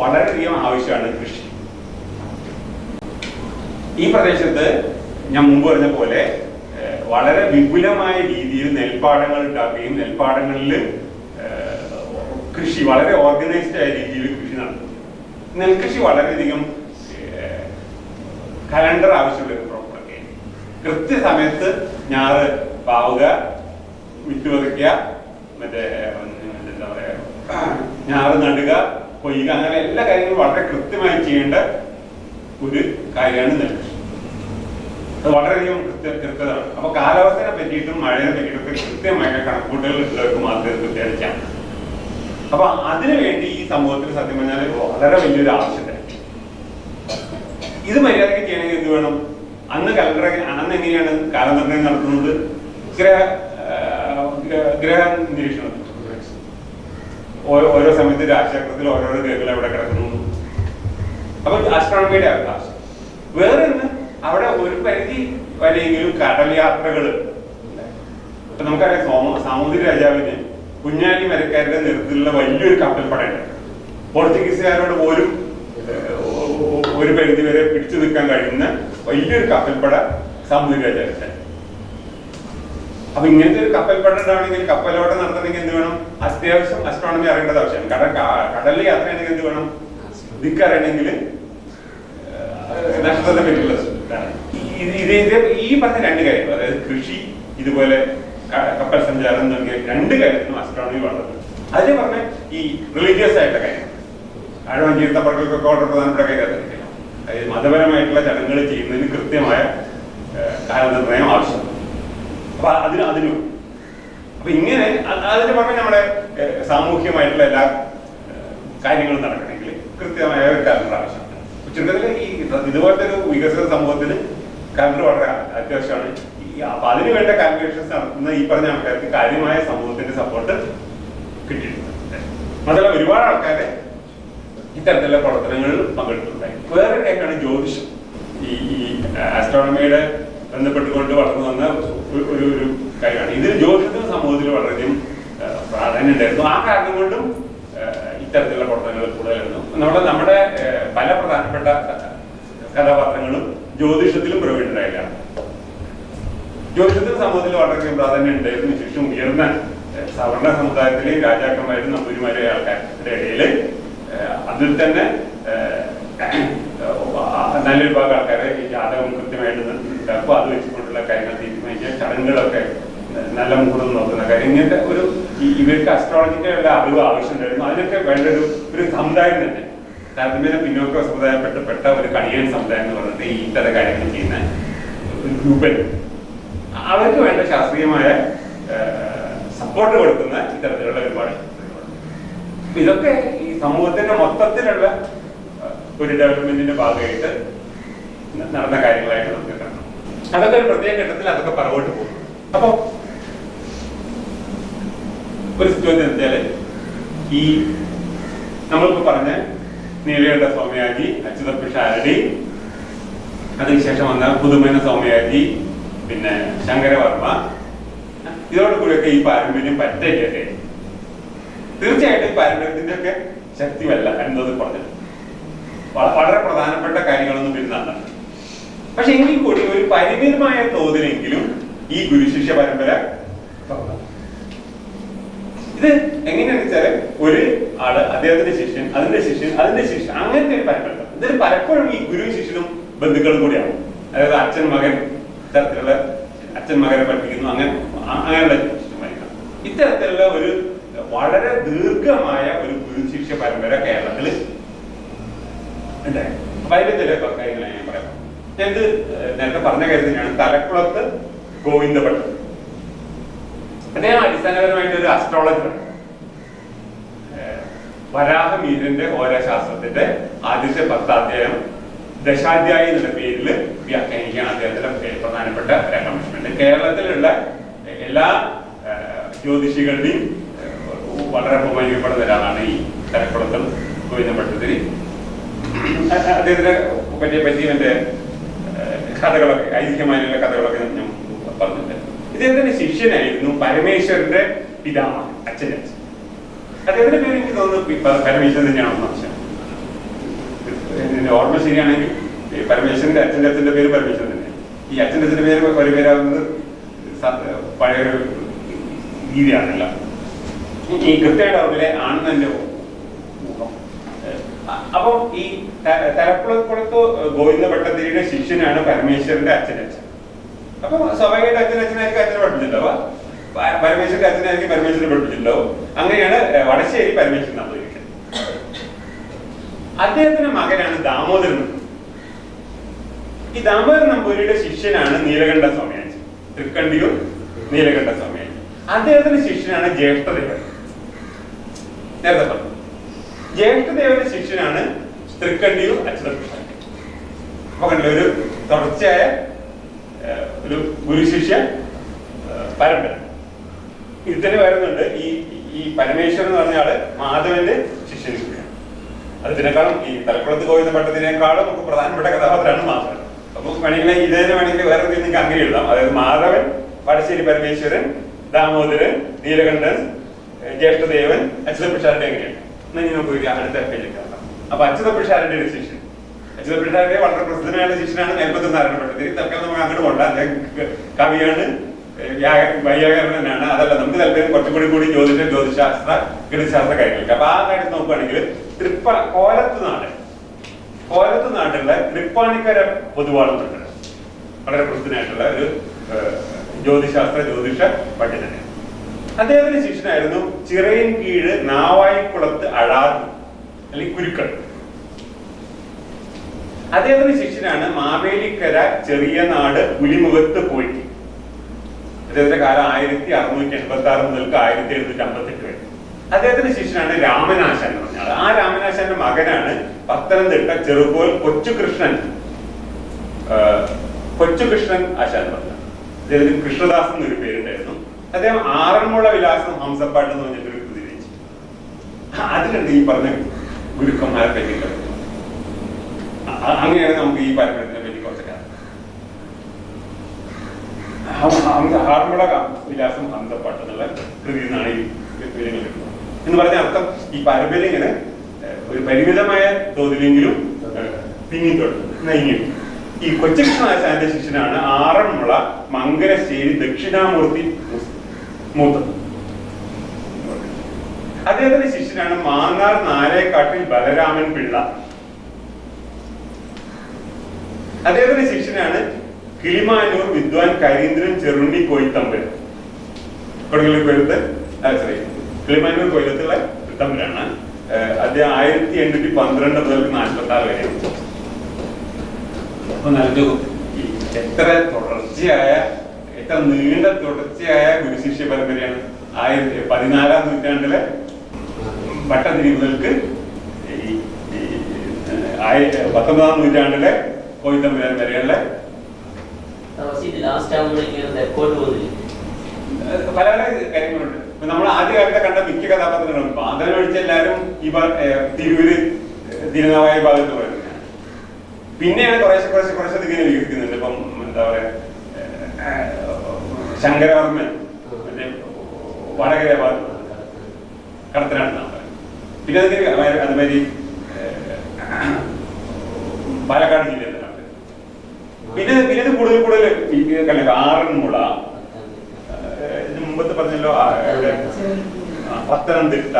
വളരെയധികം ആവശ്യമാണ് കൃഷി. ഈ പ്രദേശത്ത് ഞാൻ മുമ്പ് പറഞ്ഞ പോലെ വളരെ വിപുലമായ രീതിയിൽ നെൽപ്പാടങ്ങൾ ഉണ്ടാക്കുകയും നെൽപ്പാടങ്ങളിൽ കൃഷി വളരെ ഓർഗനൈസ്ഡ് ആയ രീതിയിൽ കൃഷി നടത്തുന്നു. നെൽകൃഷി വളരെയധികം കലണ്ടർ ആവശ്യമുള്ള ഒരു പ്രവർത്തനമൊക്കെ. കൃത്യസമയത്ത് ഞാറ് പാവുക, വിത്ത് വിതയ്ക്കുക, മറ്റേ എന്താ പറയാ ഞാറ് നടുക, കൊയ്യുക, അങ്ങനെ എല്ലാ കാര്യങ്ങളും വളരെ കൃത്യമായി ചെയ്യേണ്ട ഒരു കാര്യമാണ് നെൽകൃഷി. അത് വളരെയധികം കൃത്യതയാണ്. അപ്പൊ കാലാവസ്ഥയെ പറ്റിയിട്ടും മഴയെ പറ്റിയിട്ടൊക്കെ കൃത്യമായ കണക്കൂട്ടുകൾ ഉള്ളവർക്ക് മാത്രമേ കൃത്യമായിരിക്കാം. അപ്പൊ അതിനുവേണ്ടി ഈ സമൂഹത്തിൽ സത്യം പറഞ്ഞാൽ വളരെ വലിയൊരു ആവശ്യമുണ്ട്. ഇത് മര്യാദയ്ക്ക് ചെയ്യണമെങ്കിൽ എന്ത് വേണം? അന്ന് എങ്ങനെയാണ് കാലനിർണ്ണയം നടത്തുന്നത്? ഗ്രഹ നിരീക്ഷണം. ഓരോ സമയത്ത് രാശിചക്രത്തിൽ ഓരോരോ ഗ്രഹങ്ങൾ എവിടെ കിടക്കുന്നു. അപ്പൊ ആസ്ട്രോണമിയുടെ ആവശ്യം. വേറെ ഒന്ന് അവിടെ ഒരു പരിധി വരെയെങ്കിലും കടൽ യാത്രകൾ. ഇപ്പൊ നമുക്കറിയാം സാമൂതിരി രാജാവിന് കുഞ്ഞാലി മരക്കാരുടെ നേതൃത്വത്തിലുള്ള വലിയൊരു കപ്പൽപ്പടയുണ്ട്. പോർച്ചുഗീസുകാരോട് പോലും ഒരു പരിധി വരെ പിടിച്ചു നിൽക്കാൻ കഴിയുന്ന വലിയൊരു കപ്പൽപ്പട സാമൂതിരി രാജാവിന്റെ. അപ്പൊ ഇങ്ങനത്തെ ഒരു കപ്പൽപ്പട ഉണ്ടാവണമെങ്കിൽ, കപ്പലോട്ടം നടത്തണമെങ്കിൽ എന്ത് വേണം? അത്യാവശ്യം അസ്ട്രോണമി അറിയേണ്ടത് ആവശ്യമാണ്. കടലിൽ യാത്ര ചെയ്യണമെങ്കിൽ എന്ത് വേണം? ദിക്കറിയണമെങ്കിൽ നക്ഷത്രത്തെ പറ്റിയുള്ളത്. ഈ പറഞ്ഞ രണ്ട് കാര്യങ്ങൾ, അതായത് കൃഷി, ഇതുപോലെ കപ്പൽ സഞ്ചാരം തുടങ്ങിയ രണ്ട് കാര്യത്തിനും അസ്ട്രോണമി വളർന്നു. അതിന് പറഞ്ഞ ഈ റിലീജിയസ് ആയിട്ടുള്ള കാര്യം ആഴ്വാഞ്ചേരി തമ്പ്രാക്കൾക്കൊക്കെ വളരെ പ്രധാനപ്പെട്ട കാര്യമായിരിക്കും. അതായത് മതപരമായിട്ടുള്ള ചടങ്ങുകൾ ചെയ്യുന്നതിന് കൃത്യമായ കാലനിർണ്ണയം ആവശ്യമാണ്. അപ്പൊ അതിനും അപ്പൊ ഇങ്ങനെ അതിന് പറഞ്ഞ നമ്മുടെ സാമൂഹ്യമായിട്ടുള്ള എല്ലാ കാര്യങ്ങളും നടക്കണമെങ്കിൽ കൃത്യമായ ഒരു കാലണ്ടർ ആവശ്യമാണ്. ചുരുക്കത്തിൽ ഈ ഇതുപോലത്തെ ഒരു വികസിത സമൂഹത്തിന് കാലണ്ടർ വളരെ അത്യാവശ്യമാണ്. അപ്പൊ അതിന് വേണ്ട കാൽക്കുലേഷൻസ് നടത്തുന്ന ഈ പറഞ്ഞ ആൾക്കാർക്ക് കാര്യമായ സമൂഹത്തിന്റെ സപ്പോർട്ട് കിട്ടിയിട്ടുണ്ട്. മാത്രമല്ല ഒരുപാട് ആൾക്കാരെ ഇത്തരത്തിലുള്ള പ്രവർത്തനങ്ങളിൽ പങ്കെടുത്തിട്ടുണ്ടായി. വേറെ കാര്യമാണ് ജ്യോതിഷം. ഈ ആസ്ട്രോണമിയുടെ ബന്ധപ്പെട്ടുകൊണ്ട് വളർന്നു വന്ന ഒരു കാര്യമാണ് ഇത്. ജ്യോതിഷത്തിന് സമൂഹത്തിൽ വളരെയധികം പ്രാധാന്യം ഉണ്ടായിരുന്നു. ആ കാരണം കൊണ്ടും ഇത്തരത്തിലുള്ള പ്രവർത്തനങ്ങൾ കൂടുതലായിരുന്നു. നമ്മുടെ പല പ്രധാനപ്പെട്ട കഥാപാത്രങ്ങളും ജ്യോതിഷത്തിലും പ്രവീണരായിട്ടാണ്. ജ്യോതിഷത്തിന് സമൂഹത്തിൽ വളരെയധികം പ്രാധാന്യം ഉണ്ടായിരുന്നു. ശേഷം ഉയർന്ന സവർണ സമുദായത്തിലെയും രാജാക്കന്മാരും നമ്പൂരിമാരെയും ആൾക്കാരുടെ ഇടയിൽ അതിൽ തന്നെ നല്ലൊരു ഭാഗം ആൾക്കാരെ ഈ ജാതകം കൃത്യമായിട്ട് ഉണ്ടാക്കും. അത് വെച്ചുകൊണ്ടുള്ള കാര്യങ്ങൾ തീരുമാനിക്കുക, ചടങ്ങുകളൊക്കെ നല്ല മുഹൂർത്തം നോക്കുന്ന കാര്യം, ഇങ്ങനത്തെ ഒരു ഇവർക്ക് അസ്ട്രോളജിക്കലുള്ള അറിവ് ആവശ്യമുണ്ടായിരുന്നു. അതിനൊക്കെ വേണ്ട ഒരു സമുദായം തന്നെ താരതമ്യേന പിന്നോക്ക സമുദായപ്പെട്ട ഒരു കണിയൻ സമുദായം എന്ന് പറഞ്ഞിട്ട് ഈ തരം കാര്യങ്ങൾ ചെയ്യുന്ന ഒരു ഗ്രൂപ്പൻ അവർക്ക് വേണ്ട ശാസ്ത്രീയമായ സപ്പോർട്ട് കൊടുക്കുന്ന ഇത്തരത്തിലുള്ള ഒരുപാട് ഇതൊക്കെ ഈ സമൂഹത്തിന്റെ മൊത്തത്തിലുള്ള ഒരു ഡെവലപ്മെന്റിന്റെ ഭാഗമായിട്ട് നടന്ന കാര്യങ്ങളായിട്ട് നമുക്ക് കാണാം. അതൊക്കെ ഒരു പ്രത്യേക ഘട്ടത്തിൽ അതൊക്കെ പുറകോട്ട് പോകും. അപ്പൊ ഒരു ചോദ്യം വെച്ചാല് ഈ നമ്മളിപ്പോ പറഞ്ഞ നീലകണ്ഠ സ്വാമിയാജി, അച്യുതപിഷാരടി, അതിനുശേഷം വന്ന പുതുമന സ്വാമിയാജി, പിന്നെ ശങ്കരവർമ്മ, ഇതോടുകൂടിയൊക്കെ ഈ പാരമ്പര്യം പറ്റേക്കൊക്കെ തീർച്ചയായിട്ടും ഈ പാരമ്പര്യത്തിന്റെ ഒക്കെ ശക്തി വല്ല എന്നത് പറഞ്ഞത് വളരെ പ്രധാനപ്പെട്ട കാര്യങ്ങളൊന്നും വരുന്നതാണ്. പക്ഷെ എങ്കിൽ കൂടി ഒരു പരിമിതമായ തോതിലെങ്കിലും ഈ ഗുരുശിഷ്യ പരമ്പര ഇത് എങ്ങനെയാണെന്ന് വെച്ചാല് ഒരു ആള് അദ്ദേഹത്തിന്റെ ശിഷ്യൻ, അതിന്റെ ശിഷ്യൻ, അതിന്റെ ശിഷ്യൻ, അങ്ങനത്തെ ഒരു പരമ്പര. ഇതിൽ പലപ്പോഴും ഈ ഗുരുവും ശിഷ്യനും ബന്ധുക്കളും കൂടിയാണ്. അതായത് അച്ഛൻ മകൻ തരത്തിലുള്ള അച്ഛൻ മകനെ പഠിപ്പിക്കുന്നു, അങ്ങനെയുള്ള ശിഷ്യന്മാരാണ്. ഇത്തരത്തിലുള്ള ഒരു വളരെ ദീർഘമായ ഒരു ഗുരുശിഷ്യ പരമ്പര കേരളത്തില് ഉണ്ടായി. അപ്പൊ അതിന്റെ ചില കാര്യങ്ങളാണ് ഞാൻ പറയാം. ഞാനിത് നേരത്തെ പറഞ്ഞ കാര്യത്തിനാണ് തലക്കുളത്ത് ഗോവിന്ദഭട്ടൻ. അദ്ദേഹം അടിസ്ഥാനപരമായിട്ട് ഒരു അസ്ട്രോളജറാണ്. വരാഹമീരന്റെ ഓരശാസ്ത്രത്തിന്റെ ആദ്യത്തെ 10 അധ്യായം ദശാധ്യായി എന്നുള്ള പേരിൽ വ്യാഖ്യാനിക്കുകയാണ് അദ്ദേഹത്തിന്റെ പ്രധാനപ്പെട്ട ഒരു അക്കംപ്ലിഷ്മെന്റ്. കേരളത്തിലുള്ള എല്ലാ ജ്യോതിഷികളുടെയും വളരെ ബഹുമാനിക്കപ്പെടുന്ന ഒരാളാണ് ഈ തലക്കുളത്തും ഗോവിന്ദഭട്ടതിരി. അദ്ദേഹത്തിനെ പറ്റി എന്റെ കഥകളൊക്കെ, ഐതിഹ്യമായുള്ള കഥകളൊക്കെ ഞാൻ പറഞ്ഞിട്ടുണ്ട്. ഇദ്ദേഹത്തിന്റെ ശിഷ്യനായിരുന്നു പരമേശ്വരന്റെ പിതാമഹൻ, അച്ഛൻ. അദ്ദേഹത്തിന്റെ പേര് എനിക്ക് തോന്നുന്നു പരമേശ്വരൻ തന്നെയാണെന്ന് മനസ്സിലാവും. ഓർമ്മ ശരിയാണെങ്കിൽ പരമേശ്വരന്റെ അച്ഛന്റെ പേര് പരമേശ്വരൻ തന്നെയാണ്. ഈ അച്ഛൻ്റെ പേര് ഒരു പേരാകുന്നത് പഴയൊരു രീതിയാണല്ല. ഈ കൃത്യയുടെ ആണെന്നെ ഊഹം. അപ്പം ഈ തലക്കുളത്ത് ഗോവിന്ദഭട്ടതിരിയുടെ ശിഷ്യനാണ് പരമേശ്വരന്റെ അച്ഛൻ. അപ്പൊ സ്വാഭാവികമായിട്ട് അച്ഛനായിരിക്കും അച്ഛനെ പഠിപ്പിച്ചിട്ടുണ്ടാവുക, പരമേശ്വരന്റെ അച്ഛനായിരിക്കും പരമേശ്വരനെ പഠിപ്പിച്ചിട്ടുണ്ടാവും. അങ്ങനെയാണ് വടശ്ശേരി പരമേശ്വരൻ നമ്പൂതിരിക്കുന്നത്. അദ്ദേഹത്തിന്റെ മകനാണ് ദാമോദരൻ. ഈ ദാമോദരൻ നമ്പൂതിരിയുടെ ശിഷ്യനാണ് നീലകണ്ഠ സ്വാമിയാജി, തൃക്കണ്ടിയൂർ നീലകണ്ഠ സ്വാമിയാജി. അദ്ദേഹത്തിന്റെ ശിഷ്യനാണ് ജ്യേഷ്ഠദേവൻ. നേരത്തെ പറഞ്ഞു ജ്യേഷ്ഠദേവന്റെ ശിഷ്യനാണ് തൃക്കണ്ടിയൂർ അച്യുതപിഷാരടി. അപ്പൊ കണ്ടില്ല, ഒരു തുടർച്ചയായ ഒരു ഗുരുശിഷ്യ പരമ്പര. ഇത് തന്നെ വരുന്നുണ്ട്. ഈ പരമേശ്വരൻ എന്ന് പറഞ്ഞ ആള് മാധവന്റെ ശിഷ്യൻ കൂടിയാണ്. അതിനേക്കാളും ഈ തലക്കുളത്ത് ഗോവിന്ദഭട്ടത്തിനേക്കാളും നമുക്ക് പ്രധാനപ്പെട്ട കഥാപാത്രമാണ് മാധവൻ. അപ്പൊ വേണമെങ്കിൽ ഇതേനെ വേണമെങ്കിൽ വേറെ നിങ്ങൾക്ക് അങ്ങനെ എഴുതാം. അതായത് മാധവൻ, വടശ്ശേരി പരമേശ്വരൻ, ദാമോദരൻ, നീലകണ്ഠൻ, ജ്യേഷ്ഠദേവൻ, അച്യുതപിഷാരടി, അങ്ങനെയാണ്. എന്നാൽ നമുക്ക് അടുത്ത പേജിൽ കാണാം. അപ്പൊ അച്യുതപിഷാരടിയുടെ ഒരു ശിഷ്യൻ, അച്യുതപിഷാരടി വളരെ പ്രസിദ്ധനായ ശിഷ്യനാണ് മേൽപ്പത്തൂർ നാരായണഭട്ടതിരി. തൽക്കാലം നമുക്ക് അങ്ങോട്ട് പോകണ്ട. അദ്ദേഹം കവിയാണ്, വൈയാകരണനാണ്. അതല്ല, നമുക്ക് താല്പര്യം കുറച്ചുകൂടി ജ്യോതിശാസ്ത്ര ഗണിതശാസ്ത്ര കാര്യങ്ങൾക്ക്. അപ്പൊ ആ കാര്യം നോക്കുകയാണെങ്കിൽ കോലത്ത് നാട്ടിലുള്ള തൃപ്പാണിക്കര പൊതുവാളുന്നുണ്ട്. വളരെ പ്രസിദ്ധനായിട്ടുള്ള ഒരു ജ്യോതിഷ പണ്ഡിതനാണ്. അദ്ദേഹത്തിന്റെ ശിഷ്യനായിരുന്നു ചിറയിൻ കീഴ് നാവായിക്കുളത്ത് അഴാദ് അല്ലെങ്കിൽ കുരുക്കൾ. അദ്ദേഹത്തിന്റെ ശിഷ്യനാണ് മാവേലിക്കര ചെറിയ നാട് പുലിമുഖത്ത് പോയിട്ട്. അദ്ദേഹത്തിന്റെ കാലം 1686 മുതൽക്ക് 1758 വരെ. അദ്ദേഹത്തിന്റെ ശിഷ്യനാണ് രാമനാശാൻ എന്ന് പറഞ്ഞാൽ. ആ രാമനാശാന്റെ മകനാണ് പത്തനംതിട്ട ചെറുകോൽ കൊച്ചുകൃഷ്ണൻ ആശാൻ എന്ന് പറഞ്ഞാൽ. അദ്ദേഹത്തിന് കൃഷ്ണദാസ് എന്നൊരു പേരുണ്ടായിരുന്നു. അദ്ദേഹം ആറന്മുള വിലാസം ഹംസപ്പാട്ട് എന്ന് പറഞ്ഞിട്ടൊരു കൃതി രചിച്ചു. അതിലുണ്ട് ഈ പറഞ്ഞ ഗുരുക്കന്മാരെ പറ്റി. അങ്ങനെയാണ് നമുക്ക് ഈ പാരമ്പര്യത്തിനെ പറ്റി കുറച്ച് ആറന്മുള വിലാസം ഹംസപ്പാട്ട് എന്നുള്ള കൃതി നിന്നാണ് ഈ എന്ന് പറഞ്ഞ അർത്ഥം ഈ പാരമ്പര്യം ഇങ്ങനെ ഒരു പരിമിതമായ തോതിലെങ്കിലും നയിക്കും. ഈ കൊച്ചുകൃഷ്ണാശാന്റെ ശിഷ്യനാണ് ആറന്മുള മംഗലശ്ശേരി ദക്ഷിണാമൂർത്തി മൂത്തത്. അദ്ദേഹത്തിന്റെ ശിഷ്യനാണ് മാന്നാർ നാലേക്കാട്ടിൽ ബലരാമൻ പിള്ള. അദ്ദേഹത്തിന്റെ ശിഷ്യനാണ് കിളിമാനൂർ വിദ്വാൻ കരീന്ദ്രൻ ചെറുണ്ണി കോയിത്തമ്പൻ. കൊയ്ത്ത് കിളിമാനൂർ കൊയ്ലത്തുള്ള തമ്പുരാണ്. അദ്ദേഹം 1812 മുതൽ 46 വരെ. അപ്പൊ നൽകൂ എത്ര തുടർച്ചയായ, എത്ര നീണ്ട തുടർച്ചയായ ഗുരുശിഷ്യ പരമ്പരയാണ്. 14ാം നൂറ്റാണ്ടിലെ ഭട്ടതിരി മുതൽക്ക് 19ാം നൂറ്റാണ്ടിലെ കോയിത്തമ്പുരാൻ വരെയുള്ള പല പല കാര്യങ്ങളുണ്ട്. നമ്മൾ ആദ്യകാലത്തെ കണ്ട മിക്ക കഥാപാത്രങ്ങളും പാന്തൻ ഒഴിച്ച എല്ലാവരും ഈ തിരൂര് തിരുനാവായ ഭാഗത്ത് പറയുന്നത്. പിന്നെയാണ് കുറേശ്ശെ ഇങ്ങനെ വികസിക്കുന്നുണ്ട്. ഇപ്പം എന്താ പറയാ, ശങ്കരവർമ്മൻ മറ്റേ വടകര ഭാഗത്ത് കടത്തനാണ്. പിന്നെ അതുമാതിരി പാലക്കാട് ജില്ലയിലാണ്. പിന്നെ കൂടുതൽ ആറന്മുള, മുമ്പത്ത് പറഞ്ഞല്ലോ, പത്തനംതിട്ട,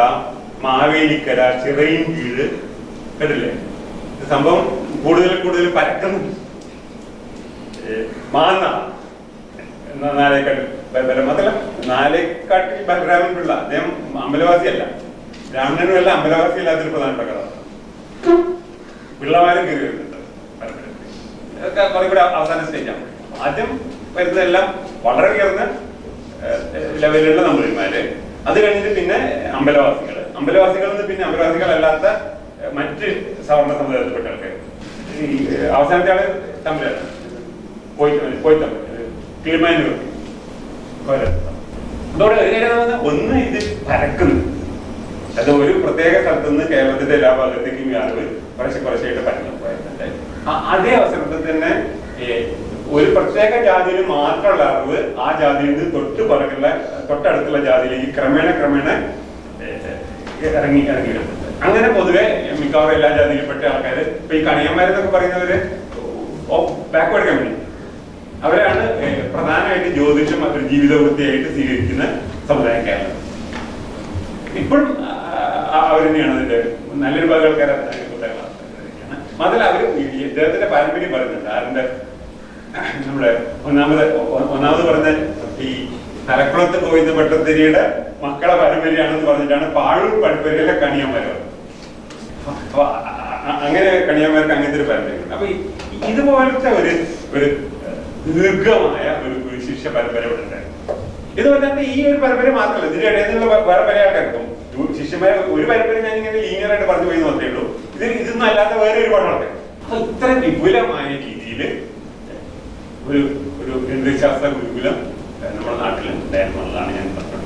മാവേലിക്കര, ചിറയിൻകീഴ് കേട്ടില്ലേ. സംഭവം കൂടുതൽ പരക്കുന്നു. മാന്ന നാലേക്കാട്ടിൽ മാത്രമല്ല, നാലേക്കാട്ടിൽ ബലരാമൻ പിള്ള അദ്ദേഹം അമ്പലവാസിയല്ല, ബ്രാഹ്മണനുമല്ല, അമ്പലവാസിയല്ലാത്തൊരു പ്രധാനപ്പെട്ട കഥ. പിള്ളമാരും കയറി വരുന്നുണ്ട് കുറെ കൂടെ അവസാന സ്റ്റേജാണ്. ആദ്യം വരുന്നതെല്ലാം വളരെ ഉയർന്ന ലെവലിലുള്ള നമ്പൂതിരിമാര്, അത് കഴിഞ്ഞിട്ട് പിന്നെ അമ്പലവാസികളിൽ നിന്ന് പിന്നെ അമ്പലവാസികളല്ലാത്ത മറ്റ് സവർണ സമുദായത്തിൽപ്പെട്ട ആൾക്കാർ. ഈ അവസാനത്തെ ആള് തമ്പുരാണ്, പോയിത്തമ്പ കിളിമാനൂർ. അതോടെ ഒരു കാര്യം ഒന്ന് ഇത് പരക്കുന്നു. അത് ഒരു പ്രത്യേക സ്ഥലത്ത് നിന്ന് കേരളത്തിന്റെ എല്ലാ ഭാഗത്തേക്കും ഈ അറിവ് കുറച്ചായിട്ട് പരന്നു പോയിട്ടുണ്ട്. അതേ അവസരത്തിൽ തന്നെ ഒരു പ്രത്യേക ജാതിയിൽ മാത്രമുള്ള അറിവ് ആ ജാതിയിൽ നിന്ന് തൊട്ടടുത്തുള്ള ജാതിയിലേക്ക് ക്രമേണ ഇറങ്ങി വരുന്നുണ്ട്. അങ്ങനെ പൊതുവെ മിക്കവാറും എല്ലാ ജാതിയിൽപ്പെട്ട ആൾക്കാർ, ഇപ്പൊ ഈ കണിയന്മാരെന്നൊക്കെ പറയുന്നവര് ബാക്ക്വേർഡ് കമ്മ്യൂണിറ്റി, അവരാണ് പ്രധാനമായിട്ട് ജ്യോതിഷം ഒരു ജീവിതവൃത്തിയായിട്ട് സ്വീകരിക്കുന്ന സമുദായം കേരളം. ഇപ്പോഴും അവർ തന്നെയാണ് അതിന്റെ നല്ലൊരു ഭാഗം ആൾക്കാർ. മാത്രമല്ല അവര് ഇദ്ദേഹത്തിന്റെ പാരമ്പര്യം പറയുന്നുണ്ട്. അതിന്റെ നമ്മുടെ ഒന്നാമത് പറഞ്ഞ ഈ തലക്കുളത്ത് ഗോവിന്ദ ഭട്ടതിരിയുടെ മക്കളെ പാരമ്പര്യമാണെന്ന് പറഞ്ഞിട്ടാണ് പാഴൂർ പരമ്പരയിലെ കണിയന്മാര്. അപ്പൊ അങ്ങനെ കണിയന്മാർക്ക് അങ്ങനത്തെ ഒരു പാരമ്പര്യമുണ്ട്. അപ്പൊ ഇതുപോലത്തെ ഒരു ദീർഘമായ ഒരു ശിഷ്യ പരമ്പര ഇവിടെ ഉണ്ടായിരുന്നു. ഇത് പറഞ്ഞാൽ ഈ ഒരു പരമ്പര മാത്രമല്ല, ഇതിന്റെ ഇടയിൽ നിന്നുള്ള വേറെ പല ആൾക്കാർക്കും ശിഷ്യന്മാരെ ഒരു പരമ്പര ഞാൻ ഇങ്ങനെ ലീനിയറായിട്ട് പറഞ്ഞു പോയി മാത്രമേ ഉള്ളൂ. ഇതൊന്നും അല്ലാത്ത വേറെ ഒരുപാട് ആൾക്കാർ. അപ്പൊ ഇത്ര വിപുലമായ രീതിയിൽ ഒരു ഗണിതശാസ്ത്ര ഗുരുകുലം നമ്മുടെ നാട്ടിൽ ഉണ്ടായിരുന്നുള്ളതാണ് ഞാൻ പറഞ്ഞത്.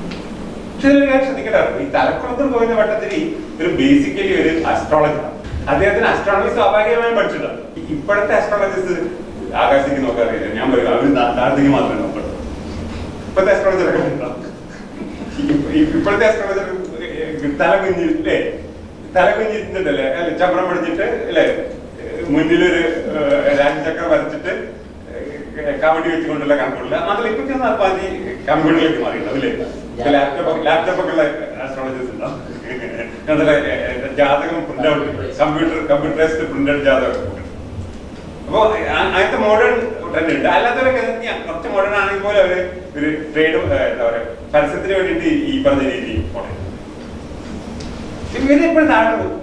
പക്ഷെ ഇതിലൊരു കാര്യം ശ്രദ്ധിക്കട്ടെ, ഈ തലക്കുളത്തിൽ പോയിരുന്ന ഭട്ടതിരി ഒരു ബേസിക്കലി ഒരു അസ്ട്രോളജറാണ്. അദ്ദേഹത്തിന് അസ്ട്രോണമി സ്വാഭാവികമായും പഠിച്ചിട്ടാണ്. ഇപ്പോഴത്തെ അസ്ട്രോളജിസ്റ്റ് ആകാശത്തേക്ക് നോക്കാൻ അറിയില്ല. ഞാൻ പറയും അവർ താഴത്തേക്ക് മാത്രമേ നോക്കുള്ളൂ. ഇപ്പോഴത്തെ അസ്ട്രോളജറൊക്കെ ഇപ്പോഴത്തെ അസ്ട്രോളജർ തലകുഞ്ഞിട്ടുണ്ടല്ലേ, ചമ്രം പഠിച്ചിട്ട് അല്ലെ, മുന്നിലൊരു രാജചക്രം വരച്ചിട്ട് കബഡി വെച്ചുകൊണ്ടുള്ള കണക്കുള്ള മാത്രമല്ല. ഇപ്പൊ പാതി കമ്പ്യൂട്ടറിലേക്ക് മാറിയിട്ടുണ്ടാവും അല്ലേ. ലാപ്ടോപ്പൊക്കെ ഉള്ള ആസ്ട്രോളജേഴ്സ് ഉണ്ടാവും. ജാതകം print out, computerised print out ജാതകം. അപ്പൊ അങ്ങനത്തെ മോഡേൺ ട്രെൻഡ് ഉണ്ട്. അല്ലാത്തവരൊക്കെ കുറച്ച് മോഡേൺ ആണെങ്കിൽ പോലെ അവര് ഒരു ട്രേഡ് എന്താ പറയാ പരസ്യത്തിന് വേണ്ടിയിട്ട് ഈ പറഞ്ഞ രീതി പോണേ. ഇവര് എപ്പോഴും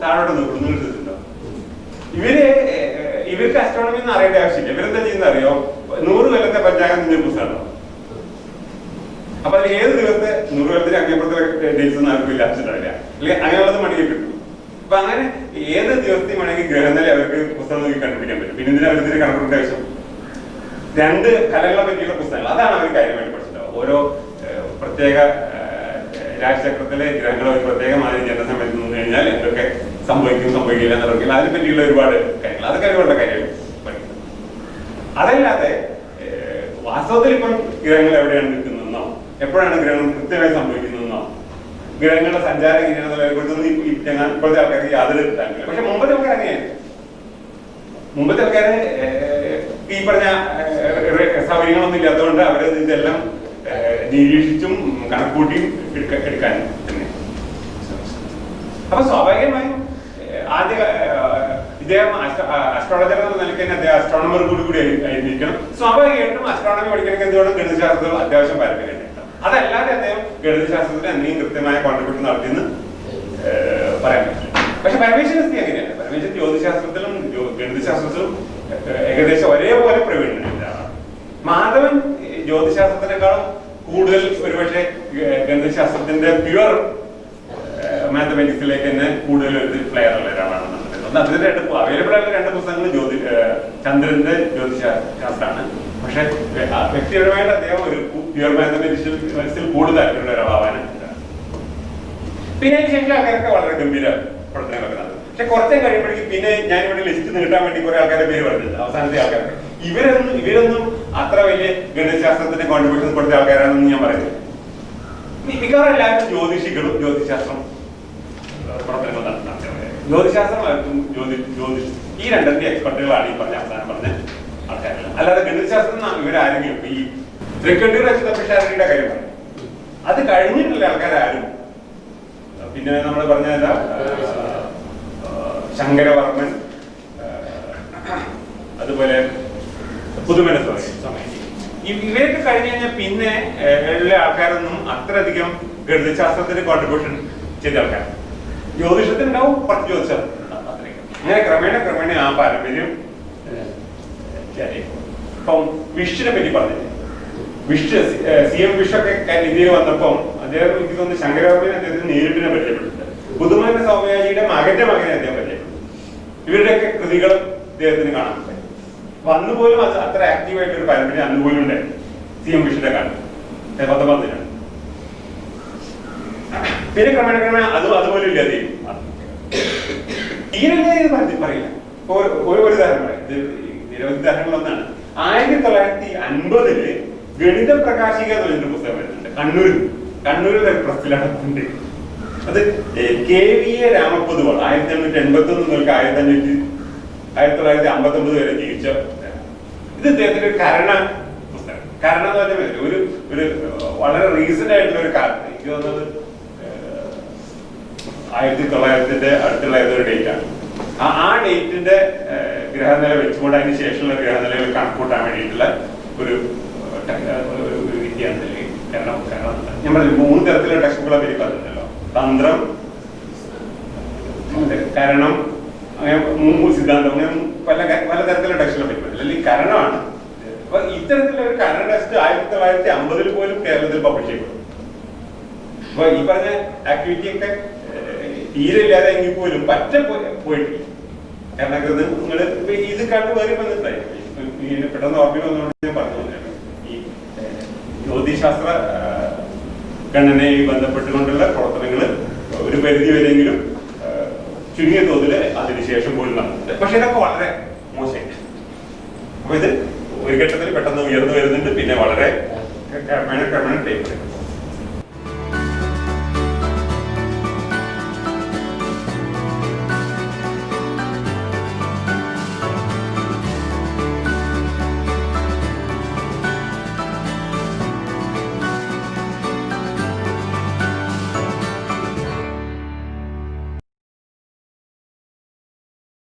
താഴോട്ട് നോക്കുന്നുണ്ടോ? ഇവർക്ക് അസ്ട്രോണമി ഒന്നും അറിയേണ്ട ആവശ്യമില്ല. ഇവരെന്താ ചെയ്യുന്ന അറിയോ, 100 കൊല്ലത്തെ പഞ്ചാംഗം എന്നൊരു പുസ്തകമാണ്. അപ്പൊ അതിൽ ഏത് ദിവസത്തെ 100 കൊല്ലത്തിന് അങ്ങേപ്പുറത്തെ ഡേറ്റ്സ് ഒന്നും ആർക്കും ഇല്ലാച്ചിട്ടില്ല, അല്ലെങ്കിൽ അങ്ങനെയുള്ളത് മണിക്ക് കിട്ടും. അപ്പൊ അങ്ങനെ ഏത് ദിവസത്തെയും വേണമെങ്കിൽ ഗ്രഹനില അവർക്ക് പുസ്തകം നോക്കി കണ്ടുപിടിക്കാൻ പറ്റും. പിന്നെ ഇതിന് അവരുടെ കണക്കുകളുടെ ആവശ്യം 2 കലകളെ പറ്റിയുള്ള പുസ്തകങ്ങൾ, അതാണ് അവർ കാര്യമായിട്ട് പഠിച്ചിട്ടുണ്ടാവും. ഓരോ പ്രത്യേക രാശിചക്രത്തിലെ ഗ്രഹങ്ങൾ ഒരു പ്രത്യേക മാതിരി ജനസമയത്ത് നിന്ന് കഴിഞ്ഞാൽ എന്തൊക്കെ സംഭവിക്കില്ല എന്നറിയില്ല, അതിനെ പറ്റിയുള്ള ഒരുപാട് കാര്യങ്ങൾ, അതൊക്കെ ഒരുപാട് കാര്യങ്ങൾ പഠിക്കും. അതല്ലാതെ വാസ്തവത്തിൽ ഇപ്പം ഗ്രഹങ്ങൾ എവിടെയാണ് നിൽക്കുന്നതെന്നോ എപ്പോഴാണ് ഗ്രഹണം കൃത്യമായി സംഭവിക്കുന്നതെന്നോ ഗ്രഹങ്ങളുടെ സഞ്ചാരം എങ്ങനെയാണെന്നുള്ളതിനെ കുറിച്ചൊന്നും ഇപ്പോഴത്തെ ആൾക്കാർക്ക് യാതൊരു താല്പര്യം. പക്ഷെ മുമ്പത്തെ ആൾക്കാർ അങ്ങനെയായിരുന്നു. മുമ്പത്തെ ആൾക്കാര് ഈ പറഞ്ഞ സൗകര്യങ്ങളൊന്നും ഇല്ലാത്തതുകൊണ്ട് അവര് ഇതെല്ലാം നിരീക്ഷിച്ചും കണക്കൂട്ടിയും എടുക്കാൻ തന്നെ. അപ്പൊ സ്വാഭാവികമായും ആദ്യ ഇദ്ദേഹം അസ്ട്രോളജർ എന്ന നിലയ്ക്ക് തന്നെ അദ്ദേഹം അസ്ട്രോണമർ കൂടി ആയിരിക്കണം. സ്വാഭാവികമായിട്ടും അസ്ട്രോണമി പഠിക്കണമെങ്കിൽ എന്തുകൊണ്ട് ഗണിതശാസ്ത്രത്തിൽ അത്യാവശ്യം പാരമ്പര്യം. അതല്ലാതെ അദ്ദേഹം ഗണിതശാസ്ത്രത്തിന് എന്തെങ്കിലും കൃത്യമായ കോൺട്രിബ്യൂഷൻ നടത്തിയെന്ന് പറയാൻ പറ്റില്ല. പക്ഷെ പരമേശ്വരൻ സ്ഥിതി അങ്ങനെയല്ല. പരമേശ്വരൻ ജ്യോതിശാസ്ത്രത്തിലും ഗണിതശാസ്ത്രത്തിലും ഏകദേശം ഒരേപോലെ പ്രവീണനാണ്. മാധവൻ ജ്യോതിശാസ്ത്രത്തിനേക്കാളും കൂടുതൽ ഒരുപക്ഷെ ഗണിതശാസ്ത്രത്തിന്റെ പ്യുവർ മാത്തമാറ്റിക്സിലേക്ക് തന്നെ കൂടുതൽ ഒരു പ്ലെയർ ഉള്ള ഒരാളാണ്. അതിന്റെ അവൈലബിൾ ആയിട്ടുള്ള 2 പുസ്തകങ്ങൾ ചന്ദ്രന്റെ ജ്യോതിശാസ്ത്രമാണ്. പക്ഷെ വ്യക്തിപരമായിട്ട് അദ്ദേഹം ഒരു പ്യുവർ മാത്തമാറ്റിക്സിൽ കൂടുതൽ താല്പര്യമുള്ള ഒരാളാവാനാണ്. പിന്നെ അതിന് ശേഷം ആൾക്കാരൊക്കെ വളരെ ഗംഭീര പ്രവർത്തനങ്ങളൊക്കെ നടത്തും. പക്ഷെ കുറച്ചേ കഴിയുമ്പോഴേക്കും പിന്നെ ഞാനിവിടെ ലിസ്റ്റ് നീട്ടാൻ വേണ്ടി കുറെ ആൾക്കാരുടെ പേര് പറഞ്ഞില്ല. അവസാനത്തെ ആൾക്കാർക്ക് ഇവരൊന്നും അത്ര വലിയ ഗണിതശാസ്ത്രത്തിന്റെ കോൺട്രിബ്യൂഷൻ കൊടുത്ത ആൾക്കാരാണെന്ന് ഞാൻ പറയുന്നത്. മിക്കവാറും എല്ലാവരും ജ്യോതിഷികളും ജ്യോതിശാസ്ത്രം പ്രവർത്തനങ്ങൾ നടത്താൻ ജ്യോതിശാസ്ത്രം ഈ രണ്ടിന്റെ എക്സ്പെർട്ടുകളാണ് ഈ പറഞ്ഞ അവസാനം പറഞ്ഞ ആൾക്കാരല്ല. അല്ലാതെ ഗണിതശാസ്ത്രം ഇവരാരെങ്കിലും ഈ തൃക്കണ്ടൂർ അച്യുതപിഷാരടിയുടെ കാര്യം പറയും. അത് കഴിഞ്ഞിട്ടുള്ള ആൾക്കാരും പിന്നെ നമ്മൾ പറഞ്ഞ ശങ്കരവർമ്മൻ, അതുപോലെ പുതുമന സ്വാമി, ഇവരൊക്കെ കഴിഞ്ഞു കഴിഞ്ഞാൽ പിന്നെ ഉള്ള ആൾക്കാരൊന്നും അത്രയധികം ഗണിതശാസ്ത്രത്തിന് കോൺട്രിബ്യൂഷൻ ചെയ്ത ആൾക്കാർ. ജ്യോതിഷത്തിനുണ്ടാവും, കുറച്ച് ജ്യോതിശാസ്ത്രത്തിനുണ്ടാവും. അങ്ങനെ ക്രമേണ ആ പാരമ്പര്യം. ഇപ്പം വിഷ്ണുവിനെ പറ്റി പറഞ്ഞില്ലേ, CM വിഷൊക്കെ ഇന്ത്യയിൽ വന്നപ്പം അദ്ദേഹം എനിക്ക് തോന്നുന്നു ശങ്കരവർമ്മനെ അദ്ദേഹത്തിന് നേരിട്ടിനെ പരിചയപ്പെട്ടിട്ടുണ്ട്. പുതുമന സൗമ്യാജിയുടെ മകനെ അദ്ദേഹം പരിചയപ്പെട്ടു. ഇവരുടെയൊക്കെ കൃതികൾ അദ്ദേഹത്തിന് കാണാൻ പറ്റും. അപ്പൊ അന്നുപോലും അത് അത്ര ആക്റ്റീവായിട്ടൊരു പാരമ്പര്യം അന്നുപോലും ഉണ്ടായിരുന്നു. CM വിഷിന്റെ കാലം 19 പിന്നെ ക്രമേണ അതുപോലും ഇല്ലാതെ പറയില്ല. ഒരു ഉദാഹരണം പറയാം, നിരവധി ഉദാഹരണങ്ങളൊന്നാണ്. 1950 ഗണിത പ്രകാശിക എന്നൊരു പുസ്തകം വരുന്നുണ്ട്. കണ്ണൂരിൽ പ്രസിലാണ്. അത് KVA രാമപ്പൊതുവാൾ 1881 മുതൽ 1959 വരെ ജീവിച്ച. ഇത് ഇദ്ദേഹത്തിന്റെ ഒരു കരണ പുസ്തകം. കരണം എന്ന് പറഞ്ഞാൽ ഒരു വളരെ റീസെന്റ് ആയിട്ടുള്ള ഒരു കാലം. എനിക്ക് തോന്നുന്നത് 1900 അടുത്തുള്ള ഏതൊരു ഡേറ്റ് ആണ്. ആ ഡേറ്റിന്റെ ഗ്രഹനില വെച്ചുകൊണ്ട് അതിന് ശേഷമുള്ള ഗ്രഹനിലകൾ കണക്കൂട്ടാൻ വേണ്ടിയിട്ടുള്ള ഒരു വിദ്യയാണ്. കാരണം ഞാൻ പറഞ്ഞു 3 തരത്തിലുള്ള ടെക്സ്റ്റുകളെ പറ്റി പറഞ്ഞിട്ടുണ്ടല്ലോ. തന്ത്രം, കരണം, അങ്ങനെ 3 സിദ്ധാന്തം, അങ്ങനെ പല തരത്തിലുള്ള ടെക്സ്റ്റുകളെ പറ്റി പറഞ്ഞില്ല. അല്ലെങ്കിൽ കരണമാണ്. അപ്പൊ ഇത്തരത്തിലുള്ള ഒരു കരണ ടെക്സ്റ്റ് 1950 പോലും കേരളത്തിൽ പബ്ലിഷ് ചെയ്യപ്പെടും. അപ്പൊ ഈ പറഞ്ഞ ആക്ടിവിറ്റി ഒക്കെ തീരെ ഇല്ലാതെ എങ്കിൽ പോലും പോയിട്ടില്ല. കാരണം നിങ്ങൾ ഇത് കണ്ടു വേറെ വന്നിട്ടുണ്ടായി. പെട്ടെന്ന് ഓർമ്മ വന്നുകൊണ്ട് ഞാൻ പറഞ്ഞു. ഈ ജ്യോതിശാസ്ത്ര ഗണനയുമായി ബന്ധപ്പെട്ടുകൊണ്ടുള്ള പ്രവർത്തനങ്ങൾ ഒരു പരിധി വരെയെങ്കിലും ചുരുങ്ങിയ തോതിൽ അതിനുശേഷം പോലും നടത്തുന്നുണ്ട്. പക്ഷെ ഇതൊക്കെ വളരെ മോശമായിട്ട്. അപ്പൊ ഇത് ഒരു ഘട്ടത്തിൽ പെട്ടെന്ന് ഉയർന്നു വരുന്നുണ്ട്, പിന്നെ വളരെ ക്രമേണ ടൈപ്പ്